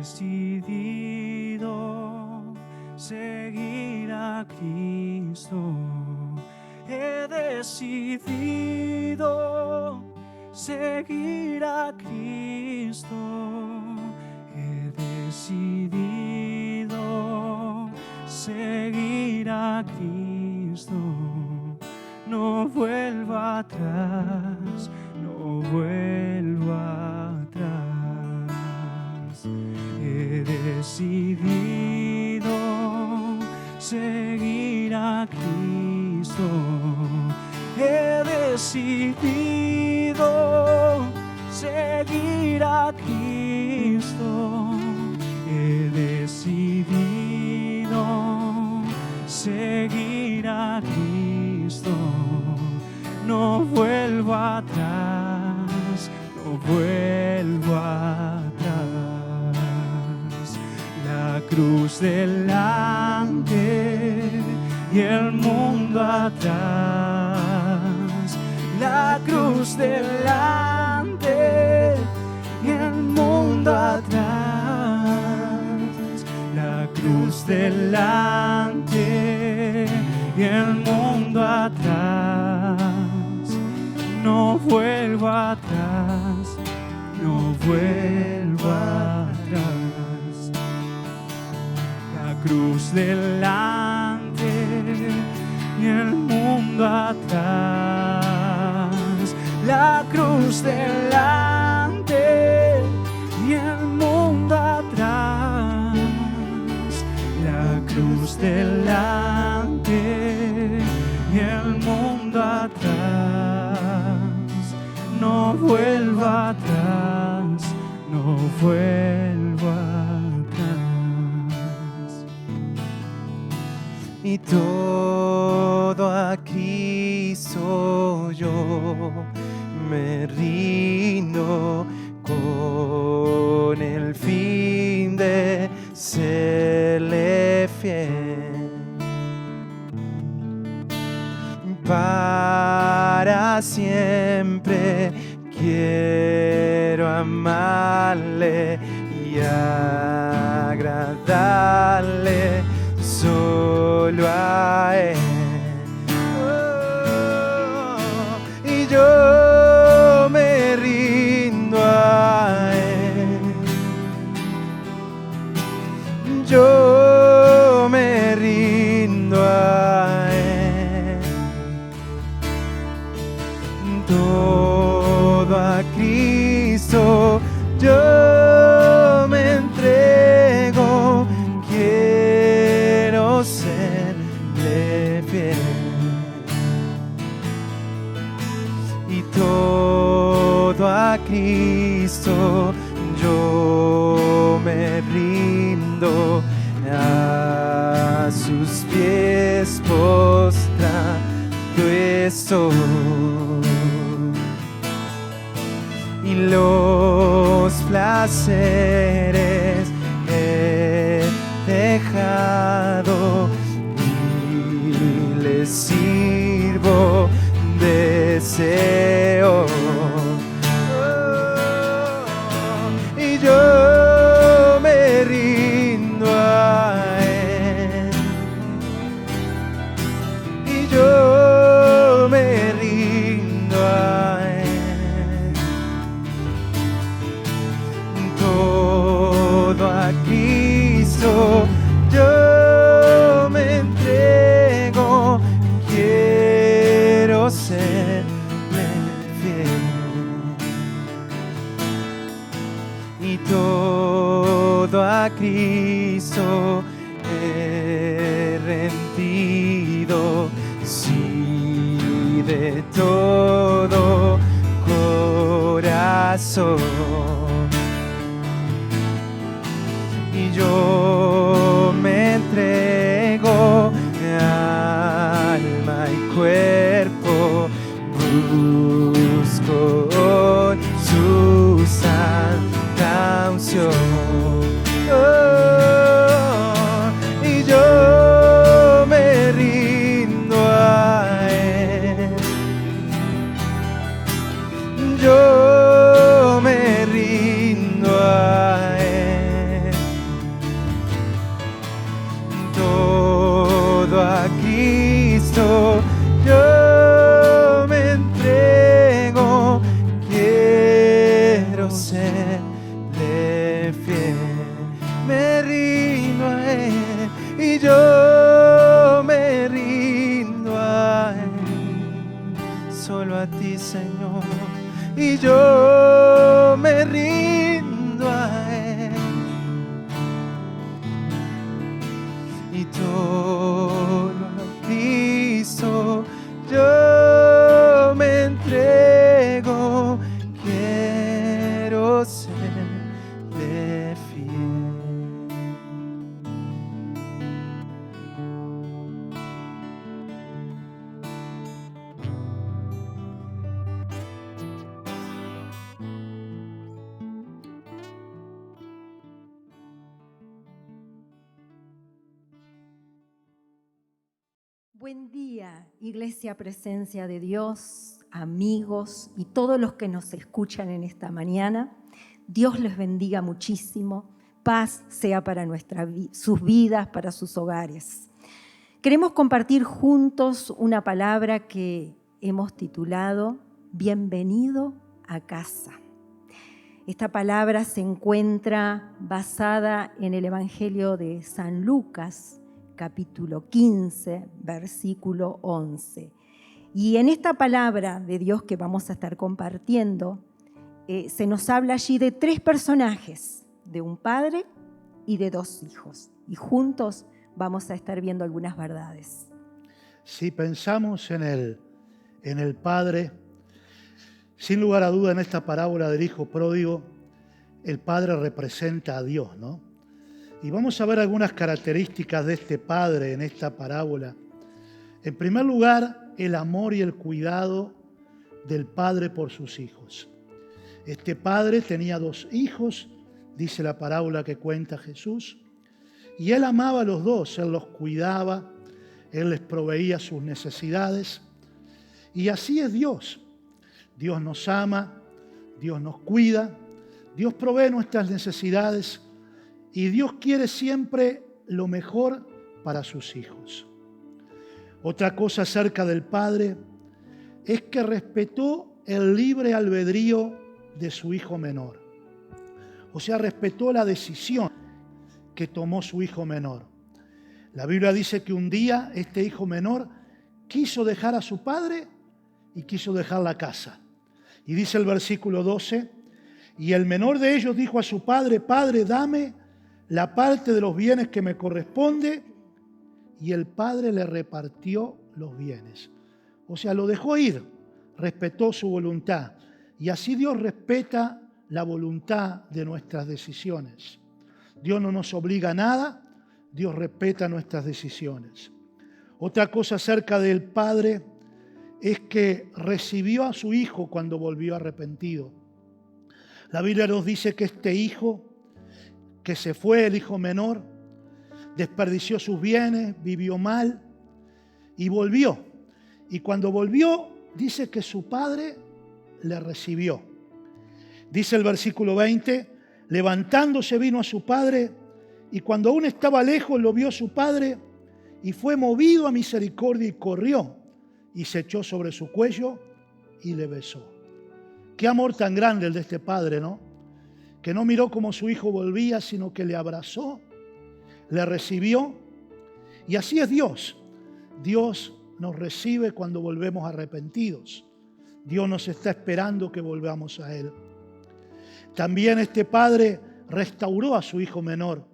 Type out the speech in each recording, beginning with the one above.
decidido seguir a Cristo. He decidido seguir a Cristo. He decidido seguir a Cristo. No vuelvo atrás, no vuelvo atrás. He decidido seguir a Cristo. He decidido seguir a Cristo. He decidido seguir a Cristo. No vuelvo atrás, no vuelvo atrás. La cruz delante y el mundo atrás. La cruz delante y el mundo atrás. La cruz delante y el mundo atrás. No vuelvo atrás, no vuelvo atrás. La cruz delante y el mundo atrás. La cruz delante y el mundo atrás. La cruz delante y el mundo atrás. No vuelvo atrás, no vuelvo atrás. Y todo a Cristo yo me rindo con el fin de serle fiel. Para siempre quiero amarle y agradarle solo a Él. Y yo me rindo a Él. Yo me rindo a Él. Todo a Cristo yo me entrego. Quiero serle fiel. Y todo a Cristo yo me rindo. A sus pies postrado estoy. Y los placeres he dejado y les sirvo deseo. Y yo me rindo a Él. Y yo me rindo a Él. Todo a Cristo yo me entrego. Quiero serle fiel. Y todo a Cristo he rendido, sí, de todo corazón. Y yo me entrego alma y cuerpo, busco su santa unción. Y yo me rindo a Él. Yo me rindo a Él. todo a Cristo yo me entrego, quiero serle fiel, me rindo a Él y yo me rindo a Él, solo a ti, Señor, y yo me rindo a Él. Y todo a Cristo yo me entrego, quiero serle fiel. Buen día, Iglesia Presencia de Dios, amigos y todos los que nos escuchan en esta mañana. Dios les bendiga muchísimo. Paz sea para sus vidas, para sus hogares. Queremos compartir juntos una palabra que hemos titulado Bienvenido a casa. Esta palabra se encuentra basada en el Evangelio de San Lucas, capítulo 15, versículo 11. Y en esta palabra de Dios que vamos a estar compartiendo, se nos habla allí de 3 personajes, de un padre y de 2 hijos. Y juntos vamos a estar viendo algunas verdades. Si pensamos en el padre, sin lugar a duda en esta parábola del hijo pródigo, el padre representa a Dios, ¿no? Y vamos a ver algunas características de este padre en esta parábola. En primer lugar, el amor y el cuidado del padre por sus hijos. Este padre tenía 2 hijos, dice la parábola que cuenta Jesús, y él amaba a los 2, él los cuidaba, él les proveía sus necesidades. Y así es Dios. Dios nos ama, Dios nos cuida, Dios provee nuestras necesidades. Y Dios quiere siempre lo mejor para sus hijos. Otra cosa acerca del Padre es que respetó el libre albedrío de su hijo menor. O sea, respetó la decisión que tomó su hijo menor. La Biblia dice que un día este hijo menor quiso dejar a su padre y quiso dejar la casa. Y dice el versículo 12, y el menor de ellos dijo a su padre: Padre, dame la parte de los bienes que me corresponde, y el padre le repartió los bienes. O sea, lo dejó ir, respetó su voluntad. Y así Dios respeta la voluntad de nuestras decisiones. Dios no nos obliga a nada, Dios respeta nuestras decisiones. Otra cosa acerca del padre es que recibió a su hijo cuando volvió arrepentido. La Biblia nos dice que este hijo que se fue, el hijo menor, desperdició sus bienes, vivió mal y volvió. Y cuando volvió, dice que su padre le recibió. Dice el versículo 20, levantándose vino a su padre, y cuando aún estaba lejos lo vio su padre, y fue movido a misericordia y corrió, y se echó sobre su cuello y le besó. Qué amor tan grande el de este padre, ¿no? Que no miró como su hijo volvía, sino que le abrazó, le recibió. Y así es Dios. Dios nos recibe cuando volvemos arrepentidos. Dios nos está esperando que volvamos a Él. También este padre restauró a su hijo menor.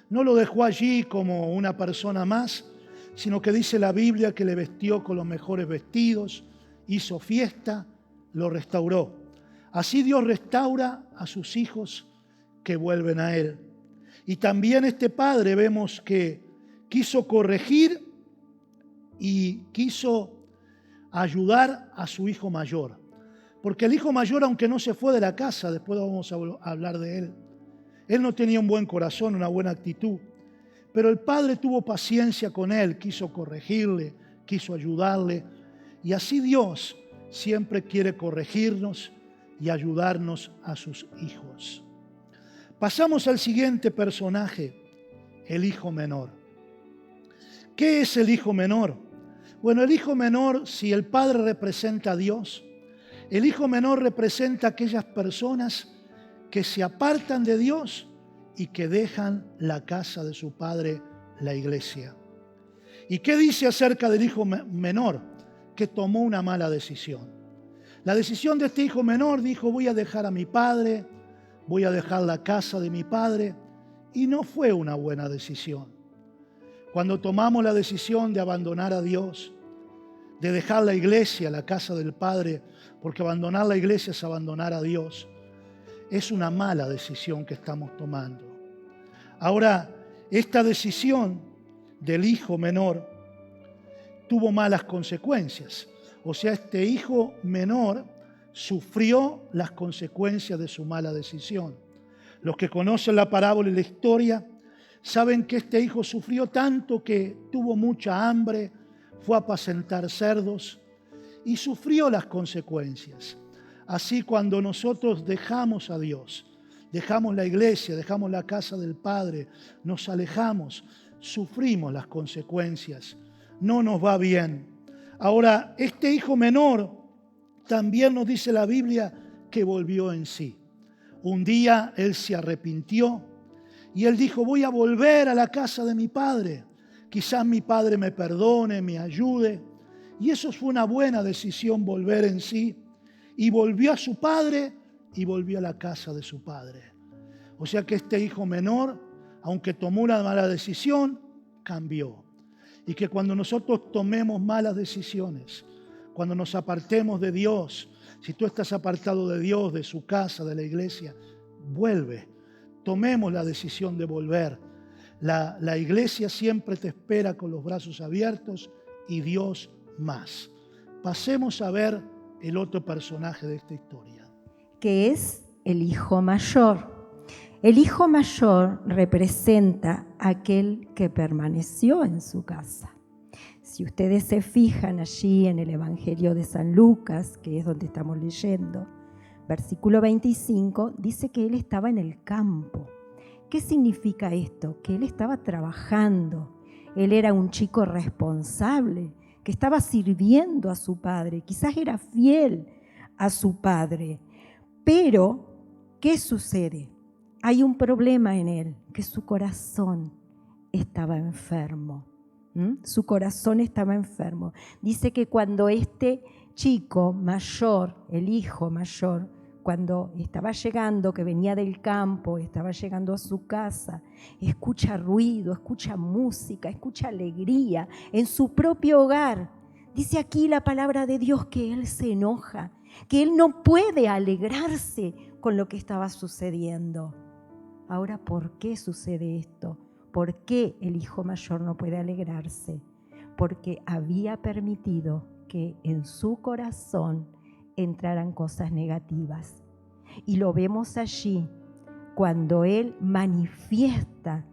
No lo dejó allí como una persona más, sino que dice la Biblia que le vestió con los mejores vestidos, hizo fiesta, lo restauró. Así Dios restaura a sus hijos que vuelven a Él. Y también este padre vemos que quiso corregir y quiso ayudar a su hijo mayor. Porque el hijo mayor, aunque no se fue de la casa, después vamos a hablar de él, él no tenía un buen corazón, una buena actitud. Pero el padre tuvo paciencia con él, quiso corregirle, quiso ayudarle. Y así Dios siempre quiere corregirnos y ayudarnos a sus hijos. Pasamos al siguiente personaje, el hijo menor. ¿Qué es el hijo menor? Bueno, el hijo menor, si el padre representa a Dios, el hijo menor representa a aquellas personas que se apartan de Dios y que dejan la casa de su padre, la iglesia. ¿Y qué dice acerca del hijo menor? Que tomó una mala decisión. La decisión de este hijo menor dijo: voy a dejar a mi padre, voy a dejar la casa de mi padre, y no fue una buena decisión. Cuando tomamos la decisión de abandonar a Dios, de dejar la iglesia, la casa del Padre, porque abandonar la iglesia es abandonar a Dios, es una mala decisión que estamos tomando. Ahora, esta decisión del hijo menor tuvo malas consecuencias. O sea, este hijo menor sufrió las consecuencias de su mala decisión. Los que conocen la parábola y la historia saben que este hijo sufrió tanto que tuvo mucha hambre, fue a apacentar cerdos y sufrió las consecuencias. Así, cuando nosotros dejamos a Dios, dejamos la iglesia, dejamos la casa del Padre, nos alejamos, sufrimos las consecuencias. No nos va bien. Ahora, este hijo menor también nos dice la Biblia que volvió en sí. Un día él se arrepintió y él dijo: voy a volver a la casa de mi padre. Quizás mi padre me perdone, me ayude. Y eso fue una buena decisión, volver en sí. Y volvió a su padre y volvió a la casa de su padre. O sea que este hijo menor, aunque tomó una mala decisión, cambió. Y que cuando nosotros tomemos malas decisiones, cuando nos apartemos de Dios, si tú estás apartado de Dios, de su casa, de la iglesia, vuelve. Tomemos la decisión de volver. La iglesia siempre te espera con los brazos abiertos y Dios más. Pasemos a ver el otro personaje de esta historia, que es el hijo mayor. El hijo mayor representa a aquel que permaneció en su casa. Si ustedes se fijan allí en el Evangelio de San Lucas, que es donde estamos leyendo, versículo 25, dice que él estaba en el campo. ¿Qué significa esto? Que él estaba trabajando. Él era un chico responsable, que estaba sirviendo a su padre. Quizás era fiel a su padre. Pero, ¿qué sucede? Hay un problema en él, que su corazón estaba enfermo. Su corazón estaba enfermo. Dice que cuando este chico mayor, el hijo mayor, cuando estaba llegando, que venía del campo, estaba llegando a su casa, escucha ruido, escucha música, escucha alegría en su propio hogar. Dice aquí la palabra de Dios que él se enoja, que él no puede alegrarse con lo que estaba sucediendo. Ahora, ¿por qué sucede esto? ¿Por qué el hijo mayor no puede alegrarse? Porque había permitido que en su corazón entraran cosas negativas. Y lo vemos allí cuando él manifiesta,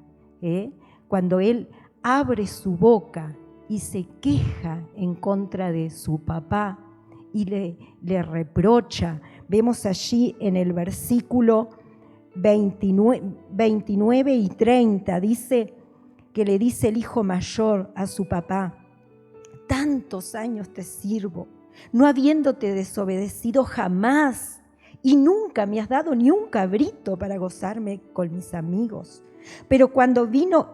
cuando él abre su boca y se queja en contra de su papá y le reprocha. Vemos allí en el versículo 29 y 30, dice que le dice el hijo mayor a su papá: tantos años te sirvo, no habiéndote desobedecido jamás, y nunca me has dado ni un cabrito para gozarme con mis amigos. Pero cuando vino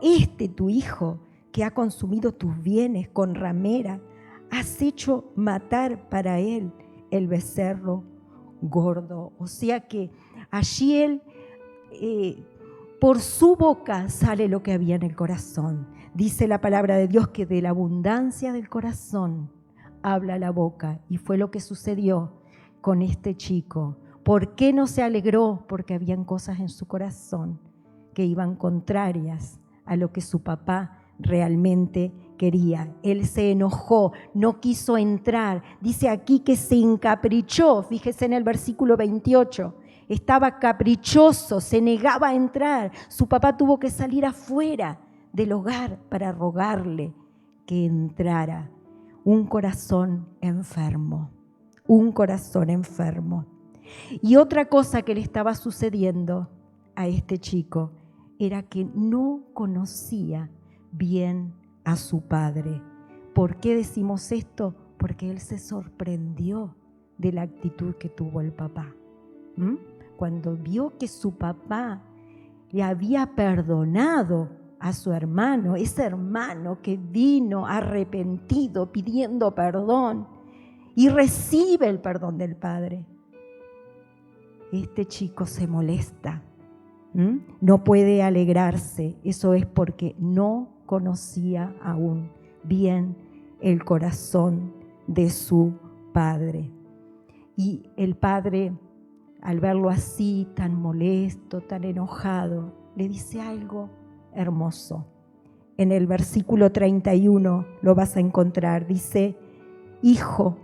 tu hijo, que ha consumido tus bienes con ramera, has hecho matar para él el becerro gordo. O sea que allí él, por su boca sale lo que había en el corazón. Dice la palabra de Dios que de la abundancia del corazón habla la boca, y fue lo que sucedió con este chico. ¿Por qué no se alegró? Porque habían cosas en su corazón que iban contrarias a lo que su papá realmente quería. Él se enojó, no quiso entrar. Dice aquí que se encaprichó. Fíjese en el versículo 28. Estaba caprichoso, se negaba a entrar. Su papá tuvo que salir afuera del hogar para rogarle que entrara. Un corazón enfermo, un corazón enfermo. Y otra cosa que le estaba sucediendo a este chico era que no conocía bien a su padre. ¿Por qué decimos esto? Porque él se sorprendió de la actitud que tuvo el papá. Cuando vio que su papá le había perdonado a su hermano, ese hermano que vino arrepentido pidiendo perdón y recibe el perdón del padre, este chico se molesta, no puede alegrarse. Eso es porque no conocía aún bien el corazón de su padre. Y el padre, al verlo así, tan molesto, tan enojado, le dice algo hermoso. En el versículo 31 lo vas a encontrar. Dice: hijo,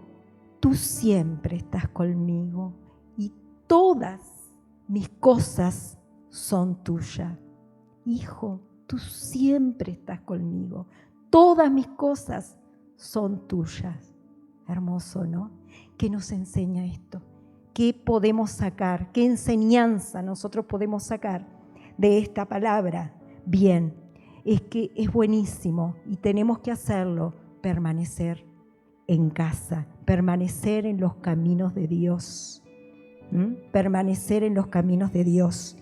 tú siempre estás conmigo y todas mis cosas son tuyas. Hijo, tú siempre estás conmigo. Todas mis cosas son tuyas. Hermoso, ¿no? ¿Qué nos enseña esto? ¿Qué podemos sacar? ¿Qué enseñanza nosotros podemos sacar de esta palabra? Bien, es que es buenísimo y tenemos que hacerlo, permanecer en casa, permanecer en los caminos de Dios, permanecer en los caminos de Dios,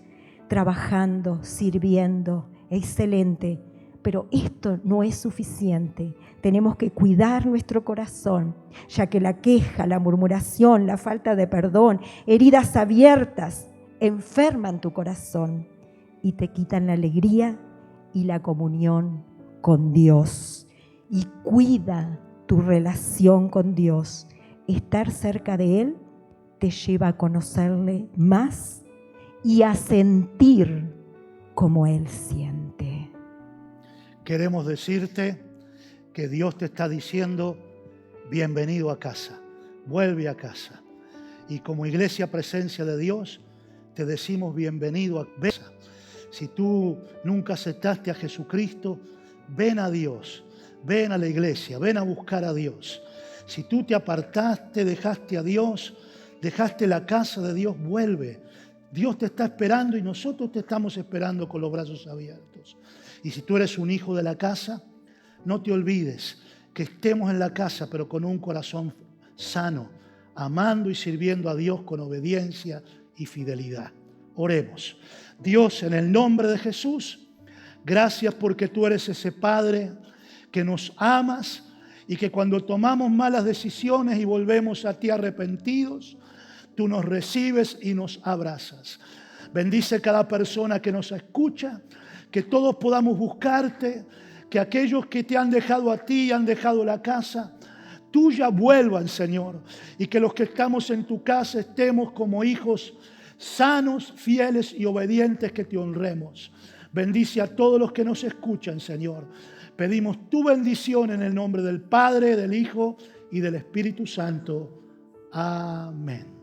trabajando, sirviendo, excelente. Pero esto no es suficiente. Tenemos que cuidar nuestro corazón, ya que la queja, la murmuración, la falta de perdón, heridas abiertas, enferman tu corazón y te quitan la alegría y la comunión con Dios. Y cuida tu relación con Dios. Estar cerca de Él te lleva a conocerle más y a sentir como Él siente. Queremos decirte que Dios te está diciendo: bienvenido a casa, vuelve a casa. Y como Iglesia Presencia de Dios, te decimos bienvenido a casa. Si tú nunca aceptaste a Jesucristo, ven a Dios, ven a la iglesia, ven a buscar a Dios. Si tú te apartaste, dejaste a Dios, dejaste la casa de Dios, vuelve. Dios te está esperando y nosotros te estamos esperando con los brazos abiertos. Y si tú eres un hijo de la casa, no te olvides que estemos en la casa, pero con un corazón sano, amando y sirviendo a Dios con obediencia y fidelidad. Oremos. Dios, en el nombre de Jesús, gracias porque tú eres ese Padre que nos amas y que cuando tomamos malas decisiones y volvemos a ti arrepentidos, tú nos recibes y nos abrazas. Bendice cada persona que nos escucha, que todos podamos buscarte, que aquellos que te han dejado a ti y han dejado la casa tuya vuelvan, Señor, y que los que estamos en tu casa estemos como hijos sanos, fieles y obedientes, que te honremos. Bendice a todos los que nos escuchan, Señor. Pedimos tu bendición en el nombre del Padre, del Hijo y del Espíritu Santo. Amén.